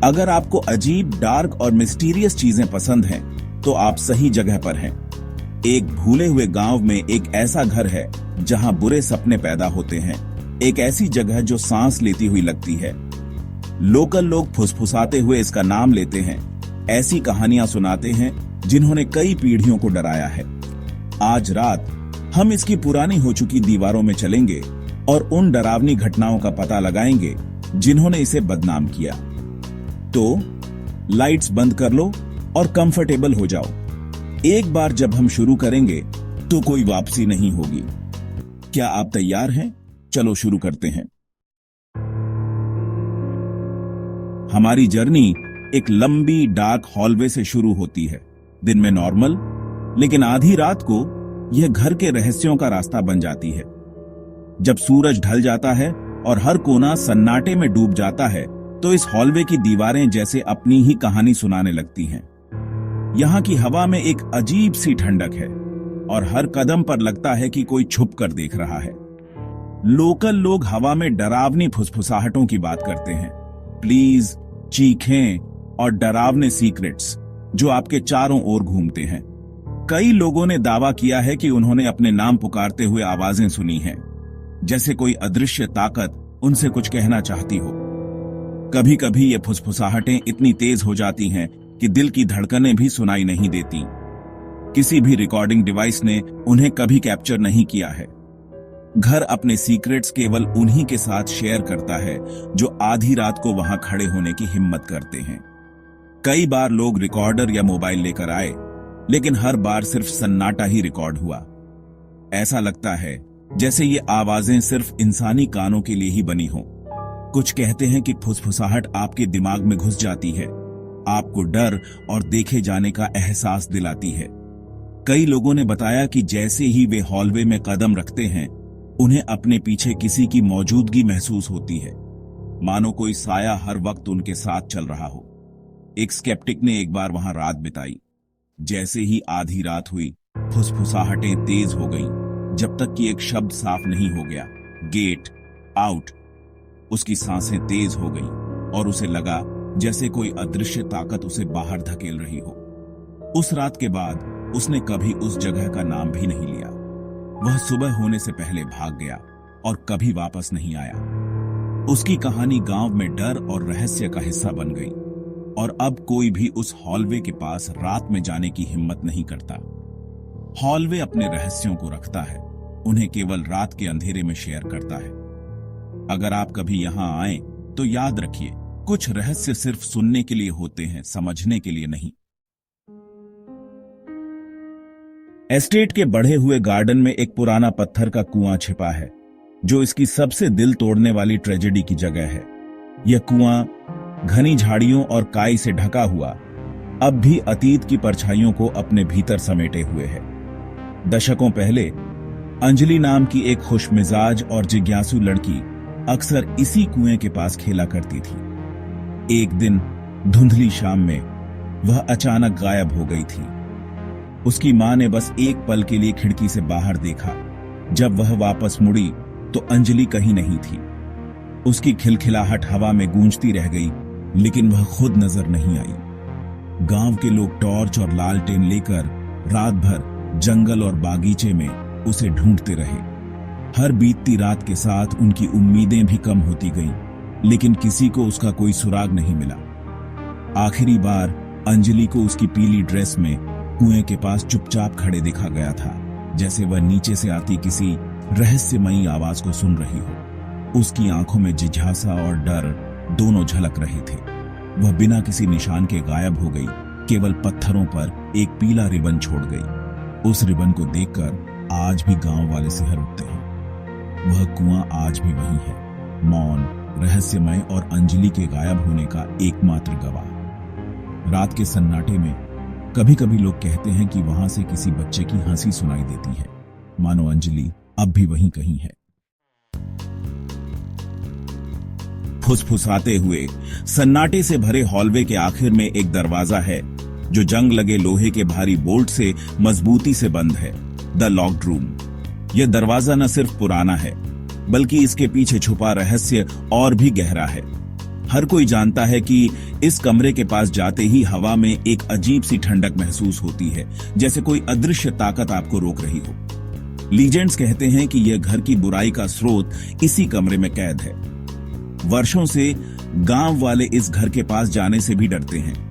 अगर आपको अजीब, डार्क और मिस्टीरियस चीजें पसंद हैं, तो आप सही जगह पर हैं। एक भूले हुए गांव में एक ऐसा घर है जहां बुरे सपने पैदा होते हैं। एक ऐसी जगह जो सांस लेती हुई लगती है। लोकल लोग फुसफुसाते हुए इसका नाम लेते हैं। ऐसी कहानियां सुनाते हैं जिन्होंने कई पीढ़ियों को डराया है। आज रात हम इसकी पुरानी हो चुकी दीवारों में चलेंगे और उन डरावनी घटनाओं का पता लगाएंगे जिन्होंने इसे बदनाम किया। तो लाइट्स बंद कर लो और कंफर्टेबल हो जाओ। एक बार जब हम शुरू करेंगे तो कोई वापसी नहीं होगी। क्या आप तैयार हैं? चलो शुरू करते हैं। हमारी जर्नी एक लंबी डार्क हॉलवे से शुरू होती है। दिन में नॉर्मल, लेकिन आधी रात को यह घर के रहस्यों का रास्ता बन जाती है। जब सूरज ढल जाता है और हर कोना सन्नाटे में डूब जाता है, तो इस हॉलवे की दीवारें जैसे अपनी ही कहानी सुनाने लगती हैं। यहाँ की हवा में एक अजीब सी ठंडक है और हर कदम पर लगता है कि कोई छुप कर देख रहा है। लोकल लोग हवा में डरावनी फुसफुसाहटों की बात करते हैं। प्लीज, चीखें और डरावने सीक्रेट्स जो आपके चारों ओर घूमते हैं। कई लोगों ने दावा किया है कि उन्होंने अपने नाम पुकारते हुए आवाजें सुनी हैं, जैसे कोई अदृश्य ताकत उनसे कुछ कहना चाहती हो। कभी कभी ये फुसफुसाहटें इतनी तेज हो जाती हैं कि दिल की धड़कनें भी सुनाई नहीं देती। किसी भी रिकॉर्डिंग डिवाइस ने उन्हें कभी कैप्चर नहीं किया है। घर अपने सीक्रेट्स केवल उन्हीं के साथ शेयर करता है जो आधी रात को वहां खड़े होने की हिम्मत करते हैं। कई बार लोग रिकॉर्डर या मोबाइल लेकर आए, लेकिन हर बार सिर्फ सन्नाटा ही रिकॉर्ड हुआ। ऐसा लगता है जैसे ये आवाजें सिर्फ इंसानी कानों के लिए ही बनी हों। कुछ कहते हैं कि फुसफुसाहट आपके दिमाग में घुस जाती है, आपको डर और देखे जाने का एहसास दिलाती है। कई लोगों ने बताया कि जैसे ही वे हॉलवे में कदम रखते हैं, उन्हें अपने पीछे किसी की मौजूदगी महसूस होती है, मानो कोई साया हर वक्त उनके साथ चल रहा हो। एक स्केप्टिक ने एक बार वहां रात बिताई। जैसे ही आधी रात हुई, फुसफुसाहटें तेज हो गईं, जब तक कि एक शब्द साफ नहीं हो गया, गेट आउट। उसकी सांसें तेज हो गईं और उसे लगा जैसे कोई अदृश्य ताकत उसे बाहर धकेल रही हो। उस रात के बाद उसने कभी उस जगह का नाम भी नहीं लिया। वह सुबह होने से पहले भाग गया और कभी वापस नहीं आया। उसकी कहानी गांव में डर और रहस्य का हिस्सा बन गई और अब कोई भी उस हॉलवे के पास रात में जाने की हिम्मत नहीं करता। हॉलवे अपने रहस्यों को रखता है, उन्हें केवल रात के अंधेरे में शेयर करता है। अगर आप कभी यहां आए तो याद रखिए, कुछ रहस्य सिर्फ सुनने के लिए होते हैं, समझने के लिए नहीं। एस्टेट के बढ़े हुए गार्डन में एक पुराना पत्थर का कुआं छिपा है, जो इसकी सबसे दिल तोड़ने वाली ट्रेजेडी की जगह है। यह कुआं घनी झाड़ियों और काई से ढका हुआ अब भी अतीत की परछाइयों को अपने भीतर समेटे हुए है। दशकों पहले अंजलि नाम की एक खुशमिजाज और जिज्ञासु लड़की अक्सर इसी कुएं के पास खेला करती थी। एक दिन धुंधली शाम में वह अचानक गायब हो गई थी। उसकी मां ने बस एक पल के लिए खिड़की से बाहर देखा। जब वह वापस मुड़ी तो अंजलि कहीं नहीं थी। उसकी खिलखिलाहट हवा में गूंजती रह गई, लेकिन वह खुद नजर नहीं आई। गांव के लोग टॉर्च और लालटेन लेकर रात भर जंगल और बागीचे में उसे ढूंढते रहे। हर बीतती रात के साथ उनकी उम्मीदें भी कम होती गईं, लेकिन किसी को उसका कोई सुराग नहीं मिला। आखिरी बार अंजलि को उसकी पीली ड्रेस में कुएं के पास चुपचाप खड़े देखा गया था, जैसे वह नीचे से आती किसी रहस्यमयी आवाज को सुन रही हो। उसकी आंखों में जिज्ञासा और डर दोनों झलक रहे थे। वह बिना किसी निशान के गायब हो गई, केवल पत्थरों पर एक पीला रिबन छोड़ गई। उस रिबन को देखकर आज भी गांव वाले सिहर उठते हैं। वह कुआं आज भी वही है, मौन, रहस्यमय और अंजलि के गायब होने का एकमात्र गवाह। रात के सन्नाटे में कभी कभी लोग कहते हैं कि वहां से किसी बच्चे की हंसी सुनाई देती है, मानो अंजलि अब भी वहीं कहीं है। फुसफुसाते हुए सन्नाटे से भरे हॉलवे के आखिर में एक दरवाजा है, जो जंग लगे लोहे के भारी बोल्ट से मजबूती से बंद है। The locked room. यह दरवाजा न सिर्फ पुराना है, बल्कि इसके पीछे छुपा रहस्य और भी गहरा है। हर कोई जानता है कि इस कमरे के पास जाते ही हवा में एक अजीब सी ठंडक महसूस होती है, जैसे कोई अदृश्य ताकत आपको रोक रही हो। लीजेंड्स कहते हैं कि यह घर की बुराई का स्रोत इसी कमरे में कैद है। वर्षों से गांव वाले इस घर के पास जाने से भी डरते हैं।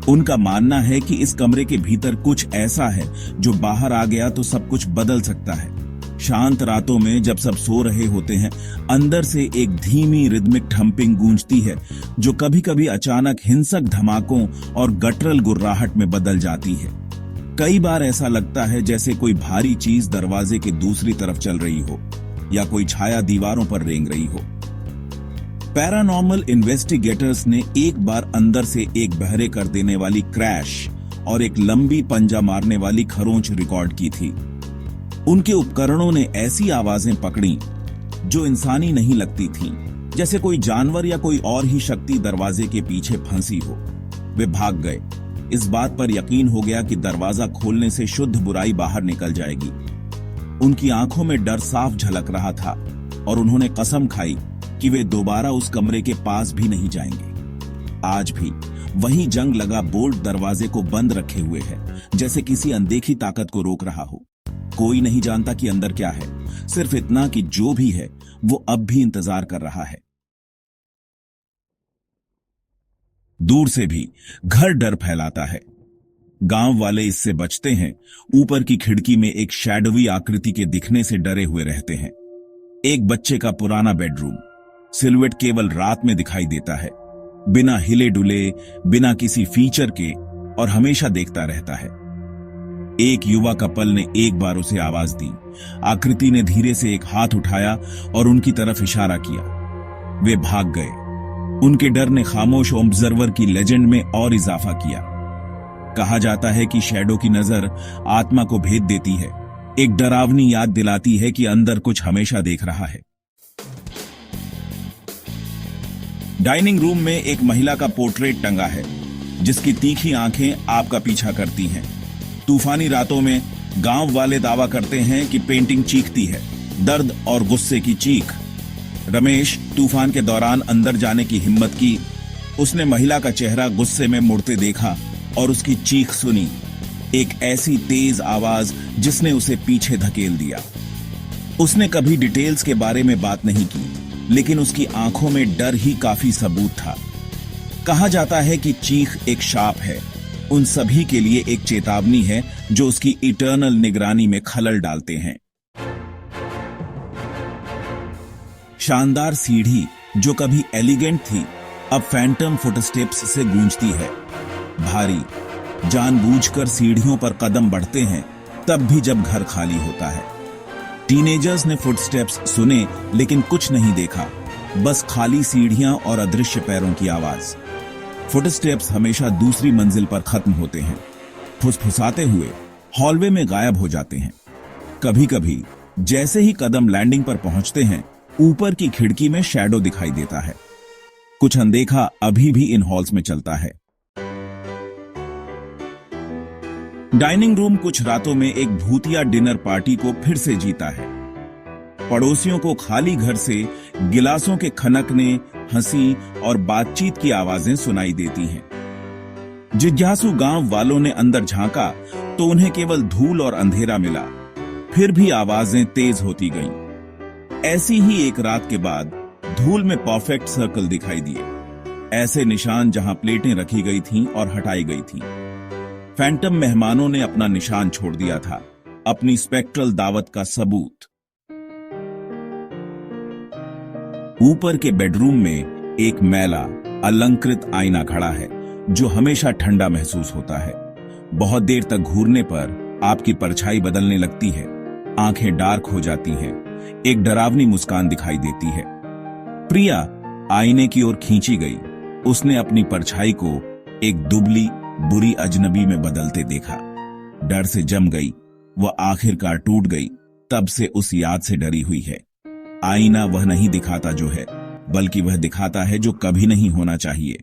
उनका मानना है कि इस कमरे के भीतर कुछ ऐसा है जो बाहर आ गया तो सब कुछ बदल सकता है। शांत रातों में जब सब सो रहे होते हैं, अंदर से एक धीमी रिदमिक थंपिंग गूंजती है जो कभी कभी अचानक हिंसक धमाकों और गटरल गुर्राहट में बदल जाती है। कई बार ऐसा लगता है जैसे कोई भारी चीज दरवाजे के दूसरी तरफ चल रही हो या कोई छाया दीवारों पर रेंग रही हो। पैरानॉर्मल इन्वेस्टिगेटर्स ने एक बार अंदर से एक बहरे कर देने वाली क्रैश और एक लंबी पंजा मारने वाली खरोंच रिकॉर्ड की थी। उनके उपकरणों ने ऐसी आवाजें पकड़ी जो इंसानी नहीं लगती थीं, जैसे कोई जानवर या कोई और ही शक्ति दरवाजे के पीछे फंसी हो। वे भाग गए। इस बात पर यकीन हो गया कि दरवाजा खोलने से शुद्ध बुराई बाहर निकल जाएगी। उनकी आंखों में डर साफ झलक रहा था और उन्होंने कसम खाई कि वे दोबारा उस कमरे के पास भी नहीं जाएंगे। आज भी वही जंग लगा बोल्ट दरवाजे को बंद रखे हुए है, जैसे किसी अनदेखी ताकत को रोक रहा हो। कोई नहीं जानता कि अंदर क्या है, सिर्फ इतना कि जो भी है वो अब भी इंतजार कर रहा है। दूर से भी घर डर फैलाता है। गांव वाले इससे बचते हैं। ऊपर की खिड़की में एक शैडोवी आकृति के दिखने से डरे हुए रहते हैं। एक बच्चे का पुराना बेडरूम, सिलुएट केवल रात में दिखाई देता है, बिना हिले डुले, बिना किसी फीचर के, और हमेशा देखता रहता है। एक युवा कपल ने एक बार उसे आवाज दी। आकृति ने धीरे से एक हाथ उठाया और उनकी तरफ इशारा किया। वे भाग गए। उनके डर ने खामोश ऑब्जर्वर की लेजेंड में और इजाफा किया। कहा जाता है कि शैडो की नजर आत्मा को भेद देती है, एक डरावनी याद दिलाती है कि अंदर कुछ हमेशा देख रहा है। डाइनिंग रूम में एक महिला का पोर्ट्रेट टंगा है, जिसकी तीखी आंखें आपका पीछा करती हैं। तूफानी रातों में गांव वाले दावा करते हैं कि पेंटिंग चीखती है, दर्द और गुस्से की चीख। रमेश तूफान के दौरान अंदर जाने की हिम्मत की। उसने महिला का चेहरा गुस्से में मुड़ते देखा और उसकी चीख सुनी, एक ऐसी तेज आवाज जिसने उसे पीछे धकेल दिया। उसने कभी डिटेल्स के बारे में बात नहीं की, लेकिन उसकी आंखों में डर ही काफी सबूत था। कहा जाता है कि चीख एक शाप है, उन सभी के लिए एक चेतावनी है जो उसकी इटर्नल निगरानी में खलल डालते हैं। शानदार सीढ़ी जो कभी एलिगेंट थी, अब फैंटम फुटस्टेप्स से गूंजती है। भारी, जानबूझकर सीढ़ियों पर कदम बढ़ते हैं, तब भी जब घर खाली होता है। टीनेजर्स ने फुटस्टेप्स सुने लेकिन कुछ नहीं देखा, बस खाली सीढ़ियां और अदृश्य पैरों की आवाज। फुटस्टेप्स हमेशा दूसरी मंजिल पर खत्म होते हैं, फुसफुसाते हुए हॉलवे में गायब हो जाते हैं। कभी कभी जैसे ही कदम लैंडिंग पर पहुंचते हैं, ऊपर की खिड़की में शैडो दिखाई देता है। कुछ अनदेखा अभी भी इन हॉल्स में चलता है। डाइनिंग रूम कुछ रातों में एक भूतिया डिनर पार्टी को फिर से जीता है। पड़ोसियों को खाली घर से गिलासों के खनकने, हंसी और बातचीत की आवाजें सुनाई देती हैं। जिज्ञासु गांव वालों ने अंदर झांका तो उन्हें केवल धूल और अंधेरा मिला। फिर भी आवाजें तेज होती गईं। ऐसी ही एक रात के बाद धूल में परफेक्ट सर्कल दिखाई दिए, ऐसे निशान जहां प्लेटें रखी गई थीं और हटाई गई थीं। फैंटम मेहमानों ने अपना निशान छोड़ दिया था, अपनी स्पेक्ट्रल दावत का सबूत। ऊपर के बेडरूम में एक मैला, अलंकृत आईना खड़ा है जो हमेशा ठंडा महसूस होता है। बहुत देर तक घूरने पर आपकी परछाई बदलने लगती है, आंखें डार्क हो जाती हैं, एक डरावनी मुस्कान दिखाई देती है। प्रिया आईने की ओर खींची गई। उसने अपनी परछाई को एक दुबली, बुरी अजनबी में बदलते देखा। डर से जम गई। वह आखिरकार टूट गई। तब से उस याद से डरी हुई है। आईना वह नहीं दिखाता जो है, बल्कि वह दिखाता है जो कभी नहीं होना चाहिए।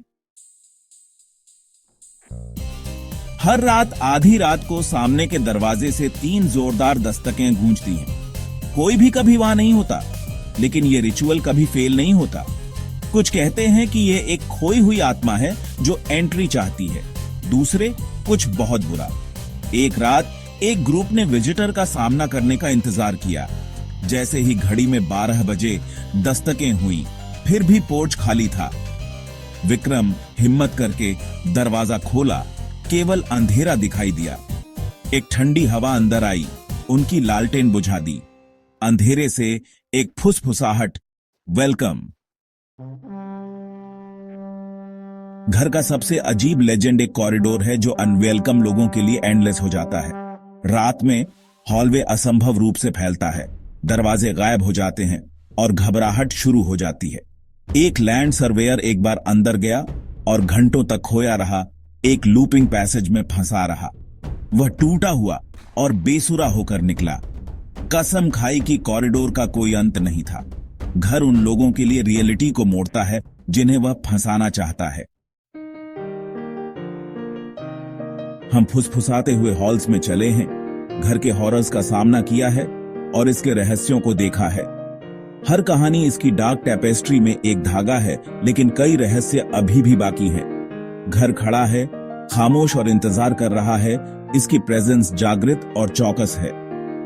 हर रात आधी रात को सामने के दरवाजे से 3 जोरदार दस्तकें गूंजती हैं। कोई भी कभी वहां नहीं होता, लेकिन यह रिचुअल कभी फेल नहीं होता। कुछ कहते हैं कि ये एक खोई हुई आत्मा है जो एंट्री चाहती है, दूसरे कुछ बहुत बुरा। एक रात एक ग्रुप ने विजिटर का सामना करने का इंतजार किया। जैसे ही घड़ी में 12 बजे दस्तकें हुई, फिर भी पोर्च खाली था। विक्रम हिम्मत करके दरवाजा खोला, केवल अंधेरा दिखाई दिया। एक ठंडी हवा अंदर आई, उनकी लालटेन बुझा दी। अंधेरे से एक फुसफुसाहट, वेलकम। घर का सबसे अजीब लेजेंड एक कॉरिडोर है जो अनवेलकम लोगों के लिए एंडलेस हो जाता है। रात में हॉलवे असंभव रूप से फैलता है, दरवाजे गायब हो जाते हैं और घबराहट शुरू हो जाती है। एक लैंड सर्वेयर एक बार अंदर गया और घंटों तक खोया रहा, एक लूपिंग पैसेज में फंसा रहा। वह टूटा हुआ और बेसुरा होकर निकला। कसम खाई कि कॉरिडोर का कोई अंत नहीं था। घर उन लोगों के लिए रियलिटी को मोड़ता है जिन्हें वह फंसाना चाहता है। हम फुसफुसाते हुए हॉल्स में चले हैं, घर के हॉरर्स का सामना किया है और इसके रहस्यों को देखा है। हर कहानी इसकी डार्क टेपेस्ट्री में एक धागा है, लेकिन कई रहस्य अभी भी बाकी हैं। घर खड़ा है, खामोश और इंतजार कर रहा है। इसकी प्रेजेंस जागृत और चौकस है।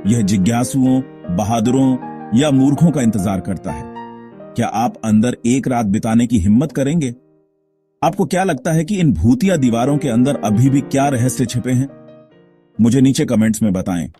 यह जिज्ञासुओं, बहादुरों या मूर्खों का इंतजार करता है। क्या आप अंदर एक रात बिताने की हिम्मत करेंगे? आपको क्या लगता है कि इन भूतिया दीवारों के अंदर अभी भी क्या रहस्य छिपे हैं? मुझे नीचे कमेंट्स में बताएं।